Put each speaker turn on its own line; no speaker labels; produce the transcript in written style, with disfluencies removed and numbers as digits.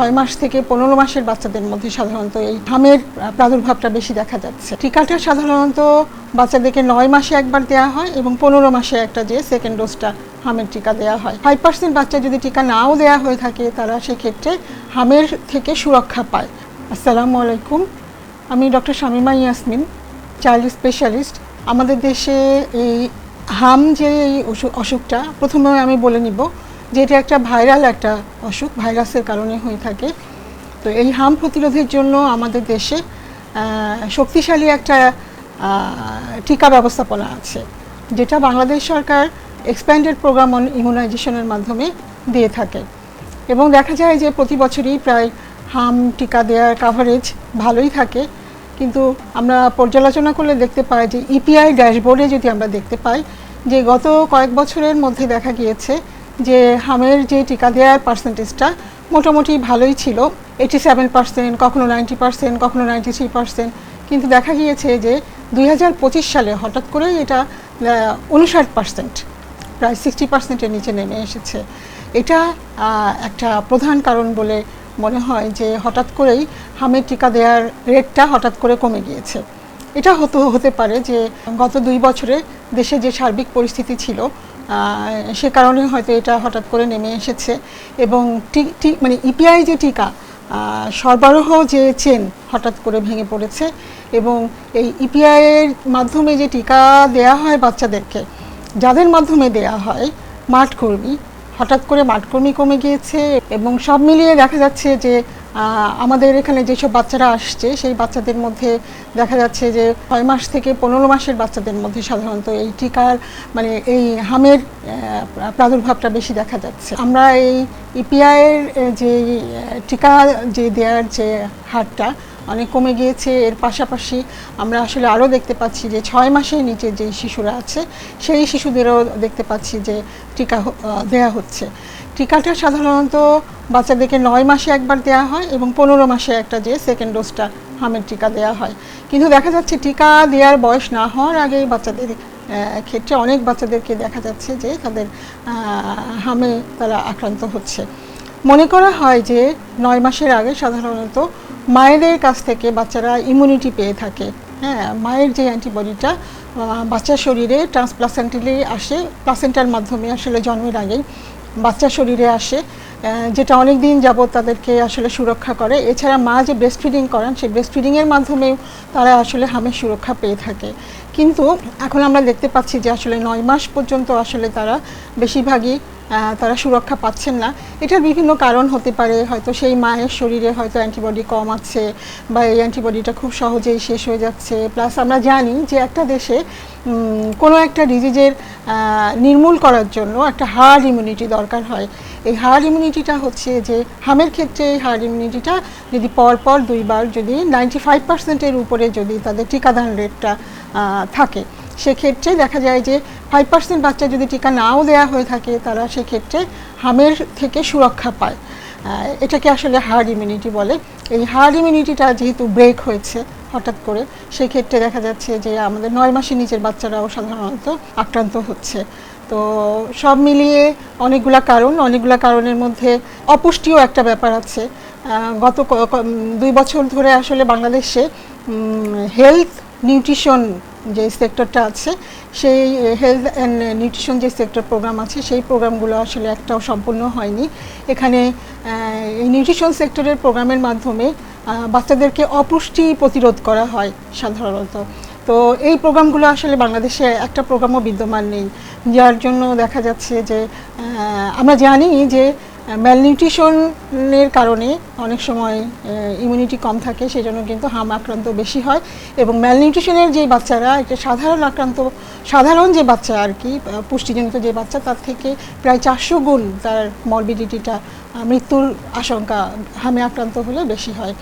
6 মাস থেকে 15 মাসের বাচ্চাদের মধ্যে সাধারণত এই হামের প্রাদুর্ভাবটা বেশি দেখা যাচ্ছে। টিকাটা সাধারণত বাচ্চাদেরকে 9 মাসে একবার দেওয়া হয় এবং 15 মাসে একটা যে সেকেন্ড ডোজটা হামের টিকা দেওয়া হয়। 5% বাচ্চা যদি টিকা নাও দেওয়া হয়ে থাকে তারা সেক্ষেত্রে হামের থেকে সুরক্ষা পায়। আসসালামু আলাইকুম, আমি doctor Shamima Yasmin, child specialist. আমাদের দেশে এই হাম যে এই অসুখটা, প্রথমে আমি বলে নিব যে এটা একটা ভাইরাল একটা অসুখ, ভাইরাসের কারণে হয়ে থাকে। তো এই হাম প্রতিরোধের জন্য আমাদের দেশে শক্তিশালী একটা টিকা ব্যবস্থাপনা আছে, যেটা বাংলাদেশ সরকার এক্সপ্যান্ডেড প্রোগ্রাম অন ইমিউনাইজেশনের মাধ্যমে দিয়ে থাকে। এবং দেখা যায় যে প্রতি বছরই প্রায় হাম টিকা দেওয়ার কাভারেজ ভালোই থাকে। কিন্তু আমরা পর্যালোচনা করলে দেখতে পাই যে ইপিআই ড্যাশবোর্ডে যদি আমরা দেখতে পাই যে গত কয়েক বছরের মধ্যে দেখা গিয়েছে যে হামের যে টিকা দেওয়ার পার্সেন্টেজটা মোটামুটি ভালোই ছিল, 87%, কখনো 90%, কখনো 93%। কিন্তু দেখা গিয়েছে যে 2025 সালে হঠাৎ করে এটা 59%, প্রায় 60%-এর নিচে নেমে এসেছে। এটা একটা প্রধান কারণ বলে মনে হয় যে হঠাৎ করেই হামের টিকা দেওয়ার রেটটা হঠাৎ করে কমে গিয়েছে। এটা হতে পারে যে গত 2 বছরে দেশে যে সার্বিক পরিস্থিতি ছিল সে কারণে হয়তো এটা হঠাৎ করে নেমে এসেছে। এবং মানে ইপিআই যে টিকা সরবরাহ যে চেন হঠাৎ করে ভেঙে পড়েছে। এবং এই ইপিআইয়ের মাধ্যমে যে টিকা দেয়া হয় বাচ্চাদেরকে, যাদের মাধ্যমে দেয়া হয় মাঠকর্মী, হঠাৎ করে মাঠকর্মী কমে গিয়েছে। এবং সব মিলিয়ে দেখা যাচ্ছে যে আমাদের এখানে যেসব বাচ্চারা আসছে সেই বাচ্চাদের মধ্যে দেখা যাচ্ছে যে 6 মাস থেকে 15 মাসের বাচ্চাদের মধ্যে সাধারণত এই টিকার মানে এই হামের প্রাদুর্ভাবটা বেশি দেখা যাচ্ছে। আমরা এই ইপিআইয়ের যে টিকা যে দেওয়ার যে হারটা অনেক কমে গিয়েছে। এর পাশাপাশি আমরা আসলে আরও দেখতে পাচ্ছি যে 6 মাসের নিচে যে শিশুরা আছে সেই শিশুদেরও দেখতে পাচ্ছি যে টিকা দেয়া হচ্ছে। টিকাটা সাধারণত বাচ্চাদেরকে 9 মাসে একবার দেওয়া হয় এবং 15 মাসে একটা যে সেকেন্ড ডোজটা হামের টিকা দেওয়া হয়। কিন্তু দেখা যাচ্ছে টিকা দেওয়ার বয়স না হওয়ার আগেই বাচ্চাদের ক্ষেত্রে অনেক বাচ্চাদেরকে দেখা যাচ্ছে যে তাদের হামে তারা আক্রান্ত হচ্ছে। মনে করা হয় যে 9 মাসের আগে সাধারণত মায়েদের কাছ থেকে বাচ্চারা ইমিউনিটি পেয়ে থাকে। হ্যাঁ, মায়ের যে অ্যান্টিবডিটা বাচ্চার শরীরে ট্রান্সপ্লাসেন্টালি আসে, প্লাসেন্টার মাধ্যমে আসলে জন্মের আগেই বাচ্চার শরীরে আসে, যেটা অনেক দিন যাবত তাদেরকে আসলে সুরক্ষা করে। এছাড়া মা যে ব্রেস্ট ফিডিং করান সেই ব্রেস্ট ফিডিংয়ের মাধ্যমেও তারা আসলে হামের সুরক্ষা পেয়ে থাকে। কিন্তু এখন আমরা দেখতে পাচ্ছি যে আসলে 9 মাস পর্যন্ত আসলে তারা বেশিরভাগই তারা সুরক্ষা পাচ্ছেন না। এটার বিভিন্ন কারণ হতে পারে, হয়তো সেই মায়ের শরীরে হয়তো অ্যান্টিবডি কম আছে বা এই অ্যান্টিবডিটা খুব সহজেই শেষ হয়ে যাচ্ছে। প্লাস আমরা জানি যে একটা দেশে কোনো একটা ডিজিজের নির্মূল করার জন্য একটা হার্ড ইমিউনিটি দরকার হয়। এই হার্ড ইমিউনিটিটা হচ্ছে যে হামের ক্ষেত্রে এই হার্ড ইমিউনিটিটা যদি পরপর 2 বার যদি 95%-এর উপরে যদি তাদের টিকাদান রেটটা থাকে, সেক্ষেত্রে দেখা যায় যে 5% বাচ্চা যদি টিকা নাও দেওয়া হয়ে থাকে তারা সেক্ষেত্রে হামের থেকে সুরক্ষা পায়। এটাকে আসলে হার্ড ইমিউনিটি বলে। এই হার্ড ইমিউনিটিটা যেহেতু ব্রেক হয়েছে হঠাৎ করে, সেক্ষেত্রে দেখা যাচ্ছে যে আমাদের 9 মাসের নিচের বাচ্চারাও সাধারণত আক্রান্ত হচ্ছে। তো সব মিলিয়ে অনেকগুলা কারণের মধ্যে অপুষ্টিও একটা ব্যাপার আছে। গত 2 বছর ধরে আসলে বাংলাদেশে হেলথ নিউট্রিশন যে সেক্টরটা আছে, সেই হেলথ অ্যান্ড নিউট্রিশন যে সেক্টর প্রোগ্রাম আছে সেই প্রোগ্রামগুলো আসলে একটাও সম্পূর্ণ হয়নি। এখানে এই নিউট্রিশন সেক্টরের প্রোগ্রামের মাধ্যমে বাচ্চাদেরকে অপুষ্টি প্রতিরোধ করা হয় সাধারণত। তো এই প্রোগ্রামগুলো আসলে বাংলাদেশে একটা প্রোগ্রামও বিদ্যমান নেই, যার জন্য দেখা যাচ্ছে যে আমরা জানি যে ম্যালনিউট্রিশনের কারণে অনেক সময় ইমিউনিটি কম থাকে, সেই জন্য কিন্তু হাম আক্রান্ত বেশি হয়। এবং ম্যালনিউট্রিশনের যে বাচ্চারা, এটা সাধারণ যে বাচ্চা আর কি, পুষ্টিজনিত যে বাচ্চা, তার থেকে প্রায় 400 গুণ তার মরবিডিটিটা, মৃত্যুর আশঙ্কা হামে আক্রান্ত হলে বেশি হয়।